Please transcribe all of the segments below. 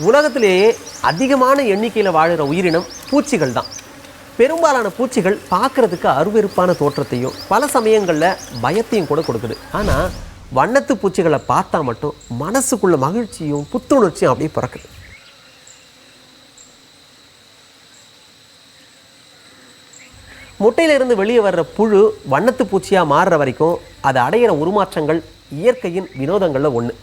உலகத்திலேயே அதிகமான எண்ணிக்கையில் வாழுகிற உயிரினம் பூச்சிகள் தான். பெரும்பாலான பூச்சிகள் பார்க்குறதுக்கு அருவெருப்பான தோற்றத்தையும் பல சமயங்களில் பயத்தையும் கூட கொடுக்குது. ஆனால் வண்ணத்து பூச்சிகளை பார்த்தா மட்டும் மனசுக்குள்ள மகிழ்ச்சியும் புத்துணர்ச்சியும் அப்படியே பிறக்குது. முட்டையிலிருந்து வெளியே வர்ற புழு வண்ணத்து பூச்சியாக மாறுற வரைக்கும் அது அடையிற உருமாற்றங்கள் இயற்கையின் வினோதங்களில் ஒன்று.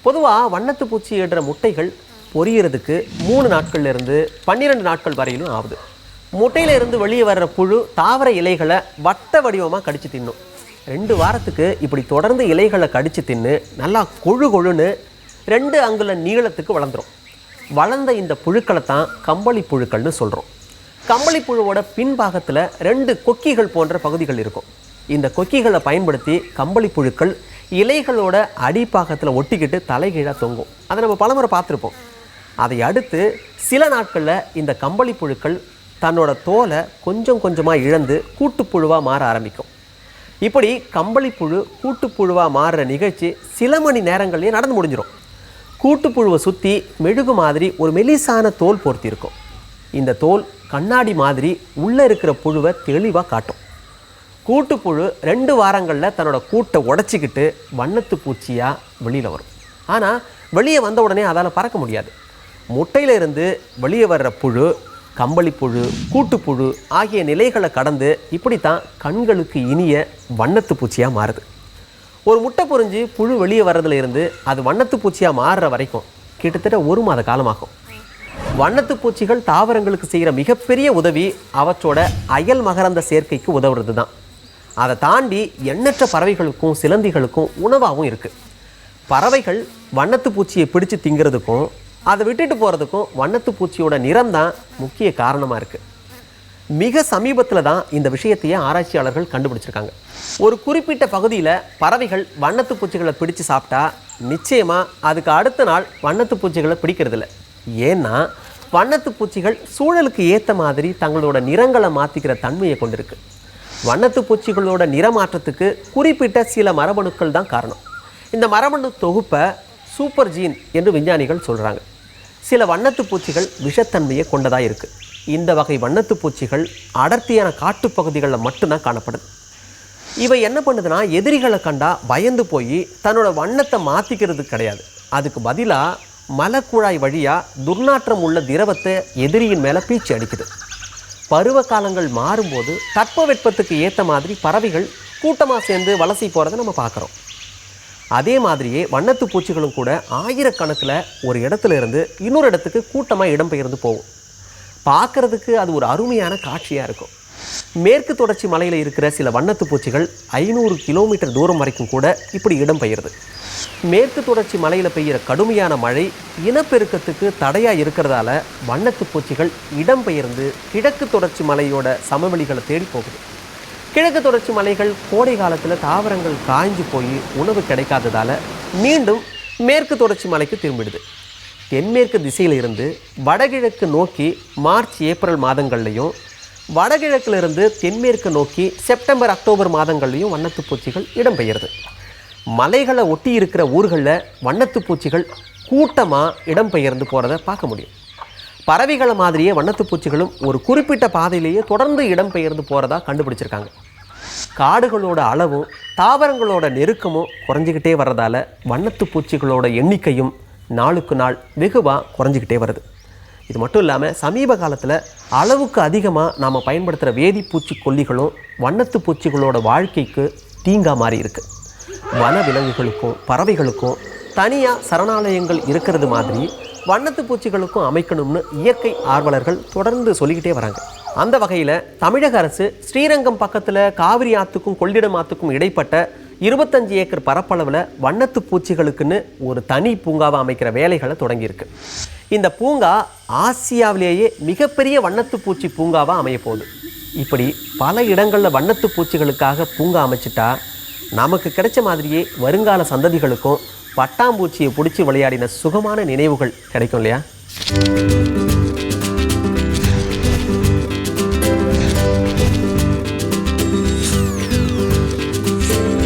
பொதுவாக வண்ணத்து பூச்சி இடுற முட்டைகள் பொரியிறதுக்கு 3 நாட்கள்லேருந்து 12 நாட்கள் வரையிலும் ஆகுது. முட்டையிலிருந்து வெளியே வர்ற புழு தாவர இலைகளை வட்ட வடிவமாக கடித்து தின்னும். 2 வாரத்துக்கு இப்படி தொடர்ந்து இலைகளை கடித்து தின்னு நல்லா கொழு கொழுன்னு 2 அங்குல நீளத்துக்கு வளர்ந்துடும். வளர்ந்த இந்த புழுக்களை தான் கம்பளி புழுக்கள்னு சொல்கிறோம். கம்பளி புழுவோட பின்பாகத்தில் 2 கொக்கிகள் போன்ற பகுதிகள் இருக்கும். இந்த கொக்கிகளை பயன்படுத்தி கம்பளி புழுக்கள் இலைகளோட அடிப்பாகத்தில் ஒட்டிக்கிட்டு தலைகீழாக தொங்கும். அதை நம்ம பலமுறை பார்த்துருப்போம். அதை அடுத்து சில நாட்களில் இந்த கம்பளி புழுக்கள் தன்னோட தோலை கொஞ்சம் கொஞ்சமாக இழந்து கூட்டுப்புழுவாக மாற ஆரம்பிக்கும். இப்படி கம்பளி புழு கூட்டுப்புழுவாக மாறுற நிகழ்ச்சி சில மணி நேரங்கள்லேயே நடந்து முடிஞ்சிடும். கூட்டுப்புழுவை சுற்றி மெழுகு மாதிரி ஒரு மெலிசான தோல் பொருத்தி இருக்கும். இந்த தோல் கண்ணாடி மாதிரி உள்ளே இருக்கிற புழுவை தெளிவாக காட்டும். கூட்டுப்புழு 2 வாரங்களில் தன்னோட கூட்டை உடச்சிக்கிட்டு வண்ணத்து பூச்சியாக வெளியில் வரும். ஆனால் வெளியே வந்த உடனே அதால் பறக்க முடியாது. முட்டையிலிருந்து வெளியே வர்ற புழு கம்பளிப்புழு கூட்டுப்புழு ஆகிய நிலைகளை கடந்து இப்படித்தான் கண்களுக்கு இனிய வண்ணத்து பூச்சியாக மாறுது. ஒரு முட்டை பொறிஞ்சு புழு வெளியே வர்றதுல இருந்து அது வண்ணத்து பூச்சியாக மாறுற வரைக்கும் கிட்டத்தட்ட 1 மாத காலமாகும். வண்ணத்து பூச்சிகள் தாவரங்களுக்கு செய்கிற மிகப்பெரிய உதவி அவற்றோட அயல் மகரந்த சேர்க்கைக்கு உதவுறது தான். அதை தாண்டி எண்ணற்ற பறவைகளுக்கும் சிலந்திகளுக்கும் உணவாகவும் இருக்குது. பறவைகள் வண்ணத்து பூச்சியை பிடிச்சு திங்கிறதுக்கும் அதை விட்டுட்டு போகிறதுக்கும் வண்ணத்து பூச்சியோட நிறம் தான் முக்கிய காரணமாக இருக்குது. மிக சமீபத்தில் தான் இந்த விஷயத்தையே ஆராய்ச்சியாளர்கள் கண்டுபிடிச்சிருக்காங்க. ஒரு குறிப்பிட்ட பகுதியில் பறவைகள் வண்ணத்து பூச்சிகளை பிடிச்சு சாப்பிட்டா நிச்சயமாக அதுக்கு அடுத்த நாள் வண்ணத்து பூச்சிகளை பிடிக்கிறதில்ல. ஏன்னா வண்ணத்து பூச்சிகள் சூழலுக்கு ஏற்ற மாதிரி தங்களோட நிறங்களை மாற்றிக்கிற தன்மையை கொண்டிருக்கு. வண்ணத்து பூச்சிகளோட நிறமாற்றத்துக்கு குறிப்பிட்ட சில மரபணுக்கள் தான் காரணம். இந்த மரபணு தொகுப்பை சூப்பர் ஜீன் என்று விஞ்ஞானிகள் சொல்கிறாங்க. சில வண்ணத்து பூச்சிகள் விஷத்தன்மையை கொண்டதாக இருக்குது. இந்த வகை வண்ணத்து பூச்சிகள் அடர்த்தியான காட்டுப்பகுதிகளில் மட்டும்தான் காணப்படுது. இவை என்ன பண்ணுதுன்னா எதிரிகளை கண்டா பயந்து போய் தன்னோட வண்ணத்தை மாற்றிக்கிறது கிடையாது. அதுக்கு பதிலாக மலக்குழாய் வழியாக துர்நாற்றம் உள்ள திரவத்தை எதிரியின் மேலே பீச்சி அடிக்குது. பருவ காலங்கள் மாறும்போது தட்பவெப்பத்துக்கு ஏற்ற மாதிரி பறவைகள் கூட்டமாக சேர்ந்து வலசை போகிறத நம்ம பார்க்குறோம். அதே மாதிரியே வண்ணத்து பூச்சிகளும் கூட ஆயிரக்கணக்கில் ஒரு இடத்துல இருந்து இன்னொரு இடத்துக்கு கூட்டமாக இடம்பெயர்ந்து போகும். பார்க்குறதுக்கு அது ஒரு அருமையான காட்சியாக இருக்கும். மேற்கு தொடர்ச்சி மலையில் இருக்கிற சில வண்ணத்து பூச்சிகள் 500 கிலோமீட்டர் தூரம் வரைக்கும் கூட இப்படி இடம்பெயருது. மேற்கு தொடர்ச்சி மலையில் பெய்கிற கடுமையான மழை இனப்பெருக்கத்துக்கு தடையாக இருக்கிறதால வண்ணத்து பூச்சிகள் இடம்பெயர்ந்து கிழக்கு தொடர்ச்சி மலையோட சமவெளிகளை தேடி போகுது. கிழக்கு தொடர்ச்சி மலைகள் கோடை காலத்தில் தாவரங்கள் காய்ஞ்சு போய் உணவு கிடைக்காததால் மீண்டும் மேற்கு தொடர்ச்சி மலைக்கு திரும்பிடுது. தென்மேற்கு திசையில் இருந்து வடகிழக்கு நோக்கி மார்ச் ஏப்ரல் மாதங்கள்லையும் வடகிழக்கிலிருந்து தென்மேற்கு நோக்கி செப்டம்பர் அக்டோபர் மாதங்கள்லையும் வண்ணத்து பூச்சிகள் இடம்பெயருது. மலைகளை ஒட்டி இருக்கிற ஊர்களில் வண்ணத்து பூச்சிகள் கூட்டமாக இடம்பெயர்ந்து போகிறத பார்க்க முடியும். பறவைகளை மாதிரியே வண்ணத்து பூச்சிகளும் ஒரு குறிப்பிட்ட பாதையிலேயே தொடர்ந்து இடம்பெயர்ந்து போகிறதா கண்டுபிடிச்சிருக்காங்க. காடுகளோட அளவும் தாவரங்களோட நெருக்கமும் குறைஞ்சிக்கிட்டே வர்றதால வண்ணத்து பூச்சிகளோட எண்ணிக்கையும் நாளுக்கு நாள் வெகுவாக குறைஞ்சிக்கிட்டே வருது. இது மட்டும் இல்லாமல் சமீப காலத்தில் அளவுக்கு அதிகமாக நாம் பயன்படுத்துகிற வேதிப்பூச்சி கொல்லிகளும் வண்ணத்து பூச்சிகளோட வாழ்க்கைக்கு தீங்காக மாறி இருக்குது. வன விலங்குகளுக்கும் பறவைகளுக்கும் தனியாக சரணாலயங்கள் இருக்கிறது மாதிரி வண்ணத்து பூச்சிகளுக்கும் அமைக்கணும்னு இயற்கை ஆர்வலர்கள் தொடர்ந்து சொல்லிக்கிட்டே வராங்க. அந்த வகையில் தமிழக அரசு ஸ்ரீரங்கம் பக்கத்தில் காவிரி ஆற்றுக்கும் கொள்ளிடம் ஆற்றுக்கும் இடைப்பட்ட 25 ஏக்கர் பரப்பளவில் வண்ணத்து பூச்சிகளுக்குன்னு ஒரு தனி பூங்காவை அமைக்கிற வேலைகளை தொடங்கியிருக்கு. இந்த பூங்கா ஆசியாவிலேயே மிகப்பெரிய வண்ணத்து பூச்சி பூங்காவாக அமையப்போகுது. இப்படி பல இடங்களில் வண்ணத்து பூச்சிகளுக்காக பூங்கா அமைச்சிட்டா நமக்கு கிடைச்ச மாதிரியே வருங்கால சந்ததிகளுக்கும் பட்டாம்பூச்சியை பிடிச்சி விளையாடின சுகமான நினைவுகள் கிடைக்கும் இல்லையா?